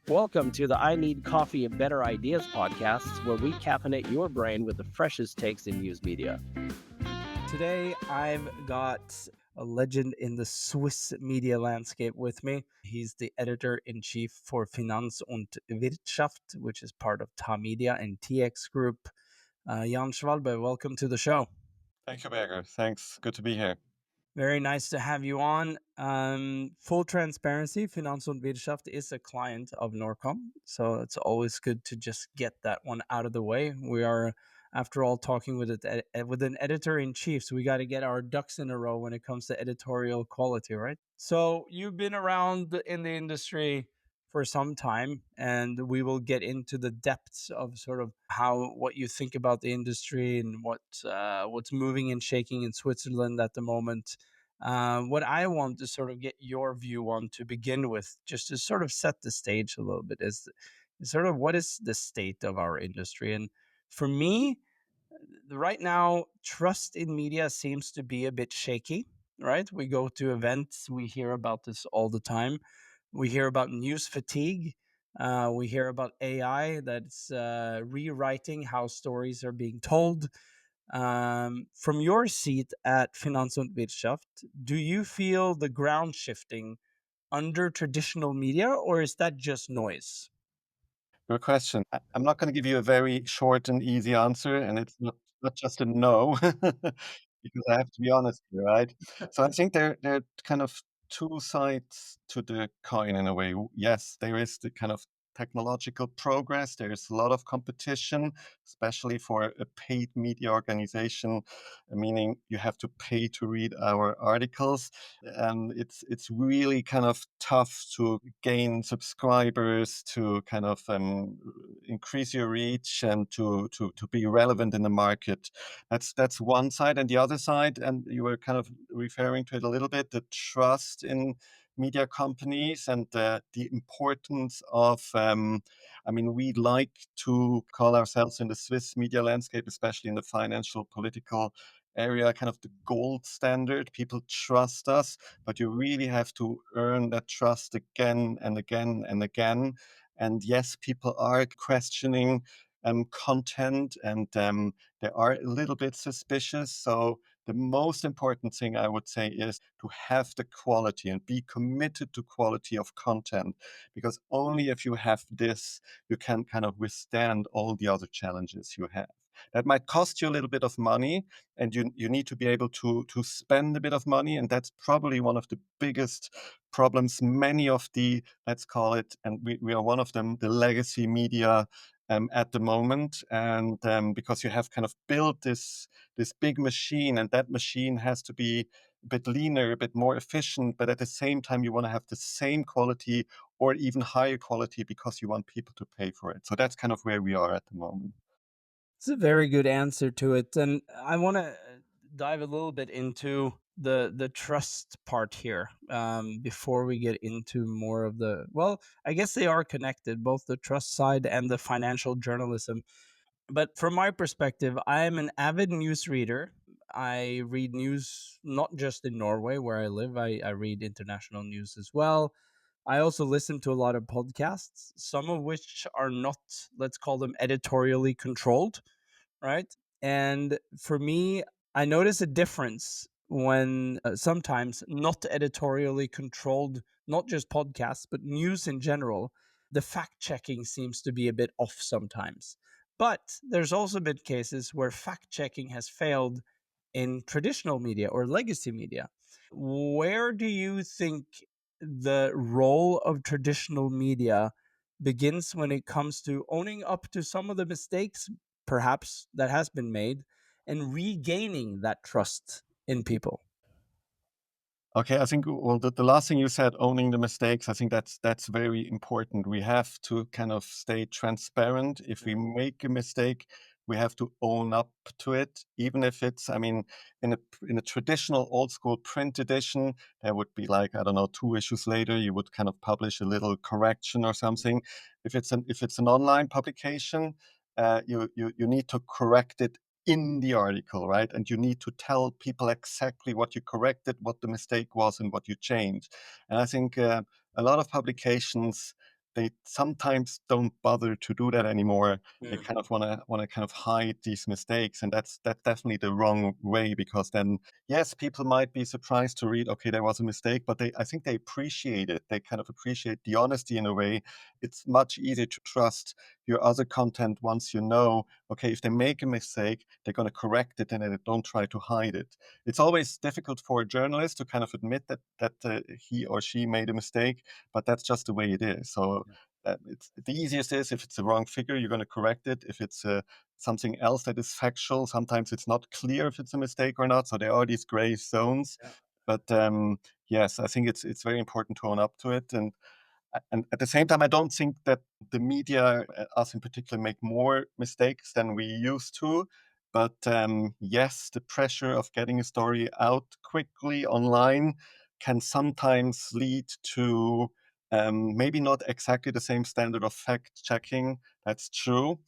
Welcome to the I Need Coffee and Better Ideas podcast, where we caffeinate your brain with the freshest takes in news media. Today, I've got a legend in the Swiss media landscape with me. He's the editor-in-chief for Finanz und Wirtschaft, which is part of Media and TX Group. Jan Schwalbe, welcome to the show. Thank you, Berger. Thanks. Good to be here. Very nice to have you on. Full transparency, Finanz und Wirtschaft is a client of Norkon, so it's always good to just get that one out of the way. We are, after all, talking with an editor-in-chief, so we got to get our ducks in a row when it comes to editorial quality, right? So you've been around in the industry for some time, and we will get into the depths of sort of what you think about the industry and what's moving and shaking in Switzerland at the moment. What I want to sort of get your view on to begin with, just to sort of set the stage a little bit, is sort of what is the state of our industry. And for me, right now, trust in media seems to be a bit shaky, right? We go to events, we hear about this all the time. We hear about news fatigue. We hear about AI that's rewriting how stories are being told. From your seat at Finanz und Wirtschaft, do you feel the ground shifting under traditional media, or is that just noise? Good question. I'm not going to give you a very short and easy answer, and it's not just a no, because I have to be honest here, right? So I think there are kind of two sides to the coin in a way. Yes, there is the kind of technological progress. There's a lot of competition, especially for a paid media organization, meaning you have to pay to read our articles. And it's really kind of tough to gain subscribers, to kind of increase your reach, and to be relevant in the market. That's one side, and the other side, and you were kind of referring to it a little bit, the trust in media companies and the importance of. I mean, we like to call ourselves in the Swiss media landscape, especially in the financial, political area, kind of the gold standard. People trust us, but you really have to earn that trust again and again and again. And yes, people are questioning content, and they are a little bit suspicious. So the most important thing I would say is to have the quality and be committed to quality of content, because only if you have this, you can kind of withstand all the other challenges you have. That might cost you a little bit of money, and you need to be able to spend a bit of money, and that's probably one of the biggest problems many of the, let's call it, and we are one of them, the legacy media at the moment. And because you have kind of built this big machine, and that machine has to be a bit leaner, a bit more efficient, but at the same time you want to have the same quality or even higher quality because you want people to pay for it. So that's kind of where we are at the moment. It's a very good answer to it, and I want to dive a little bit into the trust part here before we get into more of the. Well, I guess they are connected, both the trust side and the financial journalism. But from my perspective, I am an avid news reader. I read news not just in Norway, where I live. I read international news as well. I also listen to a lot of podcasts, some of which are not, let's call them, editorially controlled, right? And for me, I notice a difference when sometimes not editorially controlled, not just podcasts, but news in general, the fact checking seems to be a bit off sometimes. But there's also been cases where fact checking has failed in traditional media or legacy media. Where do you think the role of traditional media begins when it comes to owning up to some of the mistakes perhaps that has been made and regaining that trust in people? Okay, I think, well, the last thing you said, owning the mistakes, I think that's very important. We have to kind of stay transparent. If we make a mistake, we have to own up to it, even if it's, I mean, in a traditional old school print edition, there would be like, I don't know, 2 issues later, you would kind of publish a little correction or something. If it's an online publication, you need to correct it in the article, right? And you need to tell people exactly what you corrected, what the mistake was, and what you changed. And I think a lot of publications, they sometimes don't bother to do that anymore. They Mm. kind of wanna kind of hide these mistakes, and that's definitely the wrong way, because then, yes, people might be surprised to read, okay, there was a mistake, but I think they appreciate it. They kind of appreciate the honesty in a way. It's much easier to trust your other content once you know, okay, if they make a mistake, they're going to correct it and they don't try to hide it. It's always difficult for a journalist to kind of admit that he or she made a mistake, but that's just the way it is. So it's the easiest is, if it's a wrong figure, you're going to correct it. If it's something else that is factual, sometimes it's not clear if it's a mistake or not. So there are these gray zones. Yeah. But yes, I think it's very important to own up to it. And at the same time, I don't think that the media, us in particular, make more mistakes than we used to. But yes, the pressure of getting a story out quickly online can sometimes lead to maybe not exactly the same standard of fact checking. That's true.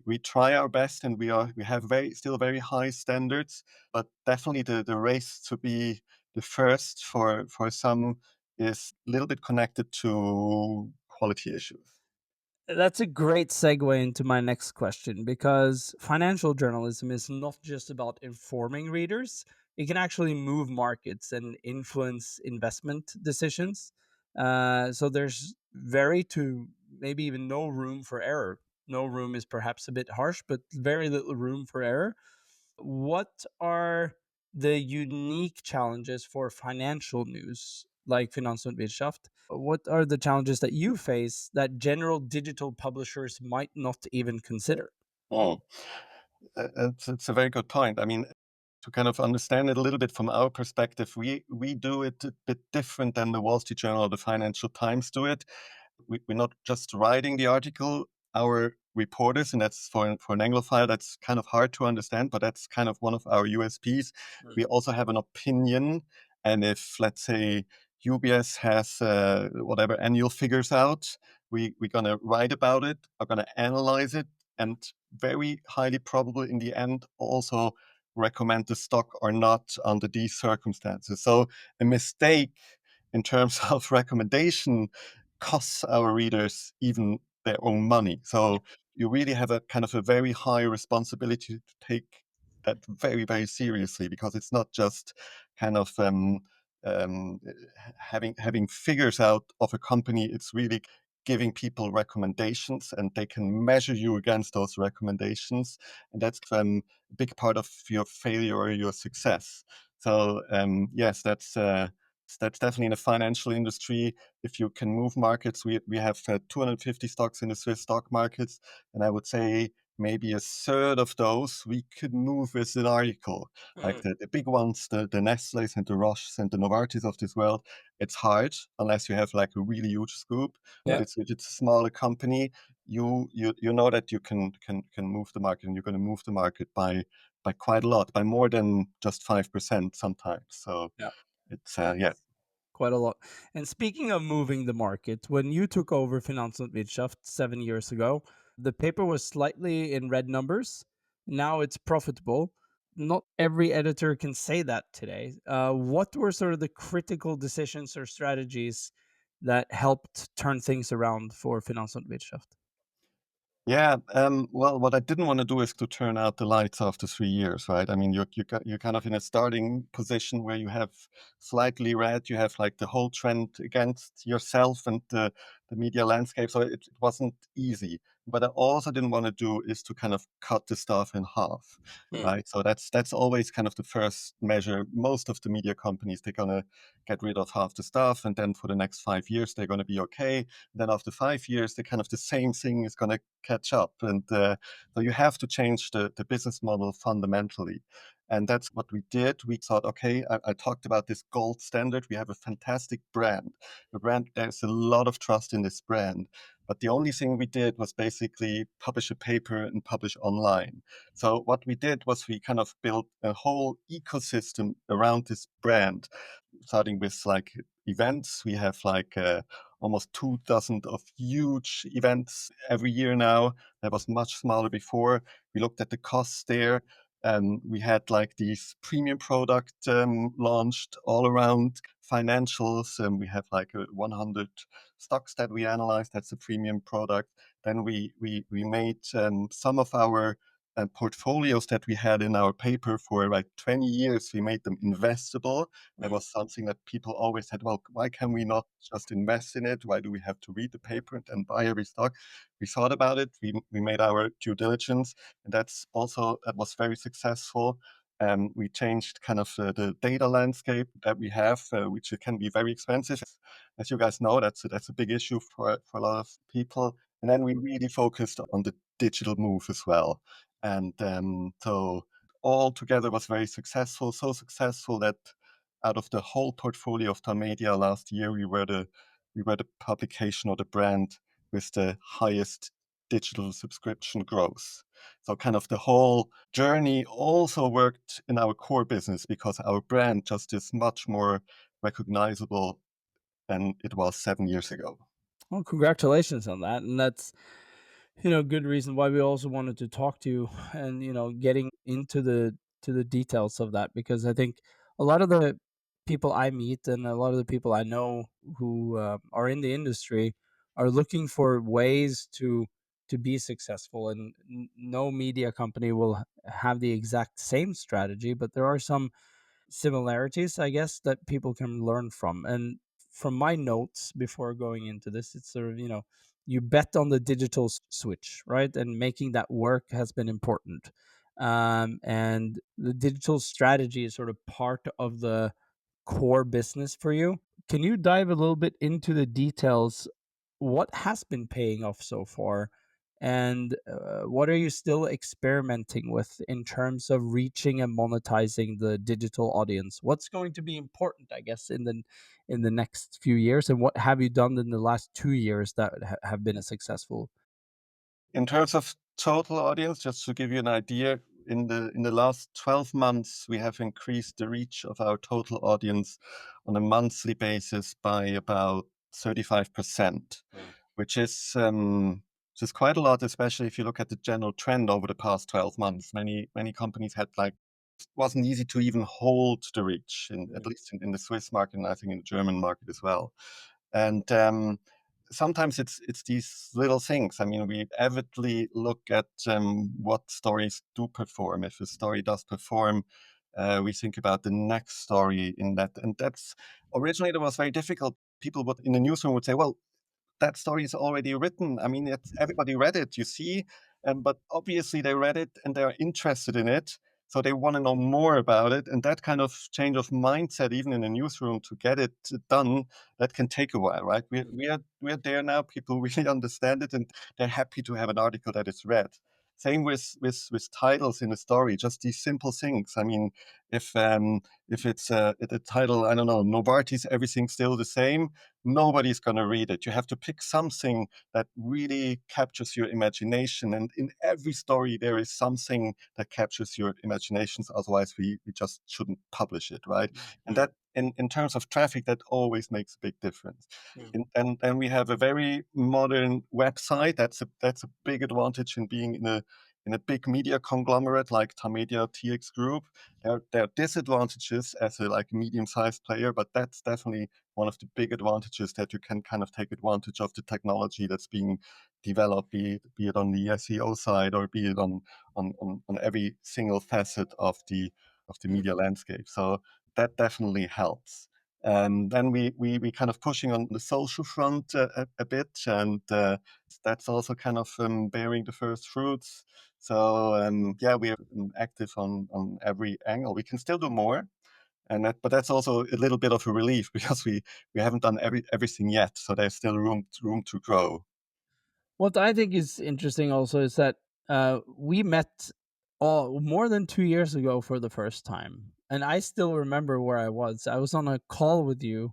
We try our best, and we have still very high standards. But definitely the race to be the first for some is a little bit connected to quality issues. That's a great segue into my next question, because financial journalism is not just about informing readers. It can actually move markets and influence investment decisions. So there's very to maybe even no room for error. No room is perhaps a bit harsh, but very little room for error. What are the unique challenges for financial news like Finanz und Wirtschaft? What are the challenges that you face that general digital publishers might not even consider? Oh, it's a very good point. I mean, to kind of understand it a little bit from our perspective, we do it a bit different than the Wall Street Journal or the Financial Times do it. We're not just writing the article. Our reporters, and that's for an Anglophile, that's kind of hard to understand, but that's kind of one of our USPs. Mm. We also have an opinion, and if, let's say, UBS has whatever annual figures out, we're going to write about it, are going to analyze it, and very highly probable in the end also recommend the stock or not under these circumstances. So a mistake in terms of recommendation costs our readers even their own money. So you really have a kind of a very high responsibility to take that very, very seriously, because it's not just kind of um, having figures out of a company. It's really giving people recommendations, and they can measure you against those recommendations, and that's a big part of your failure or your success. So yes, that's definitely in the financial industry. If you can move markets, we have 250 stocks in the Swiss stock markets, and I would say maybe a third of those we could move with an article. Like Mm. the big ones, the Nestle's and the Roches and the Novartis of this world, it's hard unless you have like a really huge scoop. But Yeah. if it's a smaller company, you know that you can move the market, and you're going to move the market by quite a lot, by more than just 5% sometimes. So Yeah. it's yeah. That's quite a lot. And speaking of moving the market, when you took over Finanz und Wirtschaft 7 years ago, the paper was slightly in red numbers. Now it's profitable. Not every editor can say that today. What were sort of the critical decisions or strategies that helped turn things around for Finanz und Wirtschaft? Yeah, well, what I didn't want to do is to turn out the lights after 3 years, right? I mean, you're kind of in a starting position where you have slightly red, you have like the whole trend against yourself and the media landscape, so it wasn't easy. But I also didn't want to do is to kind of cut the staff in half, Mm. right? So that's always kind of the first measure. Most of the media companies, they're gonna get rid of half the staff, and then for the next 5 years, they're gonna be okay. Then after 5 years, the kind of the same thing is going to catch up. And so you have to change the business model fundamentally. And that's what we did. We thought, okay, I talked about this gold standard. We have a fantastic brand. The brand, there's a lot of trust in this brand. But the only thing we did was basically publish a paper and publish online. So what we did was we kind of built a whole ecosystem around this brand, starting with like events. We have like almost 2 dozen of huge events every year now. That was much smaller before. We looked at the costs there. We had like these premium product launched all around financials. We have like 100 stocks that we analyzed. That's a premium product. Then we made some of our portfolios that we had in our paper for like 20 years. We made them investable. That was something that people always said, well, why can we not just invest in it? Why do we have to read the paper and buy every stock? We thought about it. We made our due diligence, and that was very successful. We changed kind of the data landscape that we have, which can be very expensive. As you guys know, that's a big issue for a lot of people. And then we really focused on the digital move as well. And so all together was very successful, so successful that out of the whole portfolio of Tamedia last year, we were the publication or the brand with the highest digital subscription growth. So kind of the whole journey also worked in our core business because our brand just is much more recognizable than it was 7 years ago. Well, congratulations on that. And that's, good reason why we also wanted to talk to you and, getting into the details of that, because I think a lot of the people I meet and a lot of the people I know who are in the industry are looking for ways to be successful, and no media company will have the exact same strategy, but there are some similarities, I guess, that people can learn from. And from my notes before going into this, it's sort of, you bet on the digital switch, right? And making that work has been important. And the digital strategy is sort of part of the core business for you. Can you dive a little bit into the details? What has been paying off so far? And what are you still experimenting with in terms of reaching and monetizing the digital audience? What's going to be important, I guess, in the next few years? And what have you done in the last 2 years that have been a successful? In terms of total audience, just to give you an idea, in the last 12 months, we have increased the reach of our total audience on a monthly basis by about 35%, which is quite a lot, especially if you look at the general trend over the past 12 months. Many companies had like it wasn't easy to even hold the reach, at least in the Swiss market, and I think in the German market as well. And sometimes it's these little things. I mean, we avidly look at what stories do perform. If a story does perform, we think about the next story in that, and that's originally it was very difficult. People would in the newsroom would say, "Well, that story is already written. I mean, everybody read it, you see, but obviously they read it and they're interested in it, so they want to know more about it. And that kind of change of mindset, even in a newsroom, to get it done, that can take a while, right? We are there now. People really understand it, and they're happy to have an article that is read. Same with titles in a story, just these simple things. I mean, if it's the title, I don't know, Novartis, everything still the same, nobody's going to read it. You have to pick something that really captures your imagination. And in every story, there is something that captures your imaginations. Otherwise, we just shouldn't publish it, right? And that, in terms of traffic, that always makes a big difference. And then we have a very modern website. That's a big advantage in being in a big media conglomerate like Tamedia TX Group. There are disadvantages as a like medium-sized player, but that's definitely one of the big advantages, that you can kind of take advantage of the technology that's being developed, be it on the SEO side or be it on every single facet of the media landscape. So that definitely helps. Then we kind of pushing on the social front a bit, and that's also kind of bearing the first fruits. So yeah, we are active on every angle. We can still do more, but that's also a little bit of a relief because we haven't done everything yet. So there's still room to grow. What I think is interesting also is that we met more than 2 years ago for the first time. And I still remember where I was. I was on a call with you.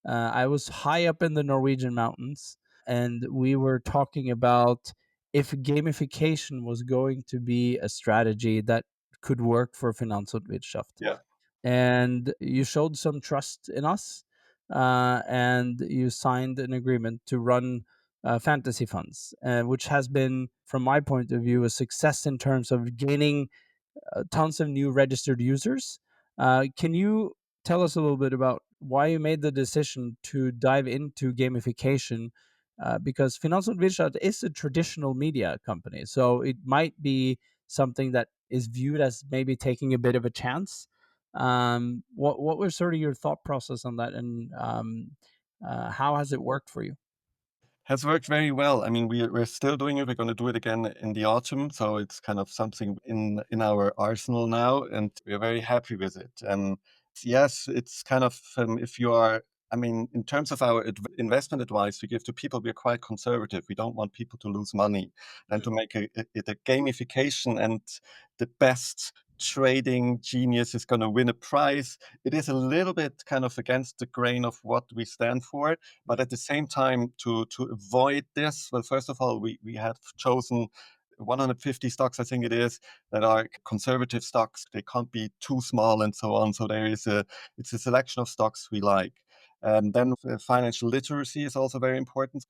I was high up in the Norwegian mountains, and we were talking about if gamification was going to be a strategy that could work for Finanz und Wirtschaft. Yeah. And you showed some trust in us, and you signed an agreement to run fantasy funds, which has been, from my point of view, a success in terms of gaining tons of new registered users. Can you tell us a little bit about why you made the decision to dive into gamification? Because Finanz und Wirtschaft is a traditional media company, so it might be something that is viewed as maybe taking a bit of a chance. What was sort of your thought process on that, and how has it worked for you? Has worked very well. I mean, we're still doing it. We're gonna do it again in the autumn, so it's kind of something in our arsenal now, and we're very happy with it. Yes, it's kind of, if you are I mean, in terms of our investment advice we give to people, we're quite conservative. We don't want people to lose money, and to make it a gamification and the best trading genius is gonna win a prize. It is a little bit kind of against the grain of what we stand for, but at the same time, to avoid this, well, first of all, we have chosen 150 stocks, I think it is, that are conservative stocks. They can't be too small and so on. So it's a selection of stocks we like. Then financial literacy is also very important.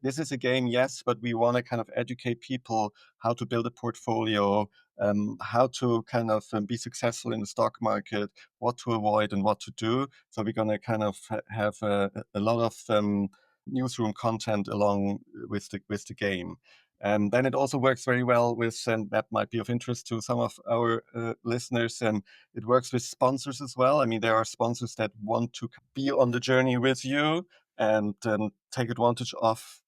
This is a game, yes, but we want to kind of educate people how to build a portfolio, how to kind of be successful in the stock market, what to avoid and what to do. So we're going to kind of have a lot of newsroom content along with the game. Then it also works very well with, and that might be of interest to some of our listeners, it works with sponsors as well. I mean, there are sponsors that want to be on the journey with you and take advantage of,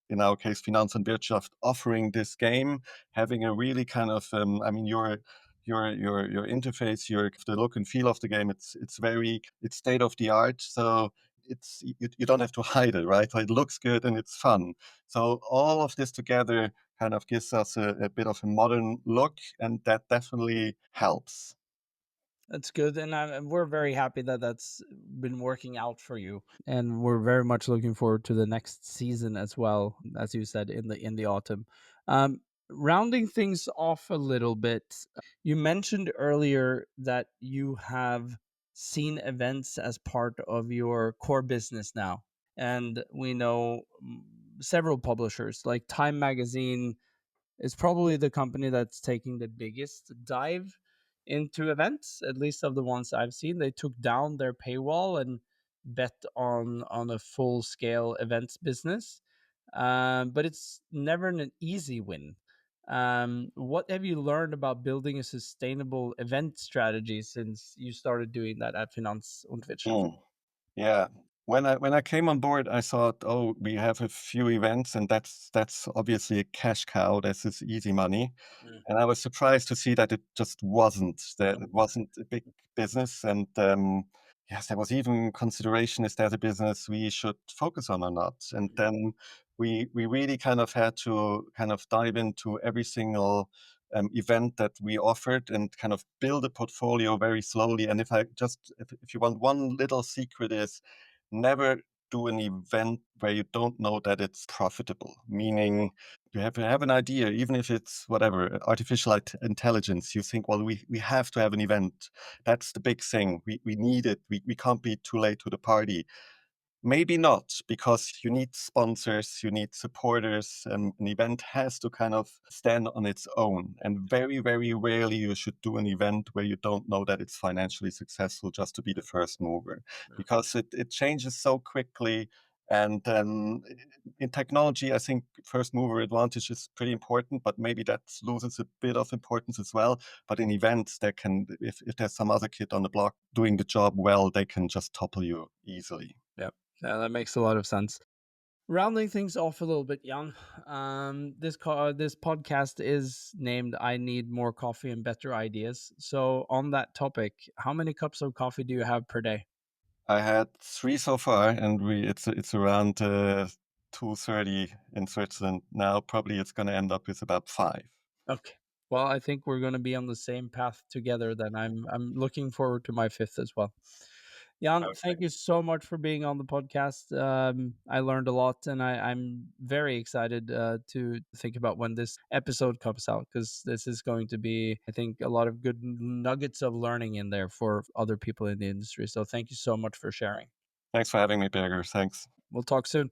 in our case, Finanz und Wirtschaft, offering this game, having a really kind of, I mean, your interface, the look and feel of the game. It's state of the art. So you don't have to hide it, right? So it looks good and it's fun. So all of this together kind of gives us a bit of a modern look, and that definitely helps. That's good, and we're very happy that that's been working out for you, and we're very much looking forward to the next season as well, as you said in the autumn. Um, Rounding things off a little bit, you mentioned earlier that you have seen events as part of your core business now, and we know several publishers like Time Magazine is probably the company that's taking the biggest dive into events, at least of the ones I've seen. They took down their paywall and bet on a full scale events business. But it's never an easy win. What have you learned about building a sustainable event strategy since you started doing that at Finanz und Wirtschaft? Mm. Yeah. When I came on board, I thought, oh, we have a few events, and that's obviously a cash cow. This is easy money. Mm. And I was surprised to see that it just wasn't. That No. it wasn't a big business, and yes, there was even consideration: is that a business we should focus on or not? And then we really kind of had to kind of dive into every single event that we offered and kind of build a portfolio very slowly. And if you want one little secret is never do an event where you don't know that it's profitable, meaning you have to have an idea, even if it's whatever, artificial intelligence. You think, well, we have to have an event. That's the big thing. We need it. We can't be too late to the party. Maybe not, because you need sponsors, you need supporters, and an event has to kind of stand on its own. And very, very rarely you should do an event where you don't know that it's financially successful just to be the first mover, because it changes so quickly. And in technology, I think first mover advantage is pretty important, but maybe that loses a bit of importance as well. But in events, if there's some other kid on the block doing the job well, they can just topple you easily. Yep. Yeah, that makes a lot of sense. Rounding things off a little bit, Jan. This podcast is named "I Need More Coffee and Better Ideas." So, on that topic, how many cups of coffee do you have per day? I had 3 so far, and it's around 2:30 in Switzerland now. Probably it's gonna end up with about 5. Okay. Well, I think we're going to be on the same path together. Then I'm looking forward to my fifth as well. Jan, thank Perfect. you so much for being on the podcast. I learned a lot, and I'm very excited to think about when this episode comes out, because this is going to be, I think, a lot of good nuggets of learning in there for other people in the industry. So thank you so much for sharing. Thanks for having me, Birger. Thanks. We'll talk soon.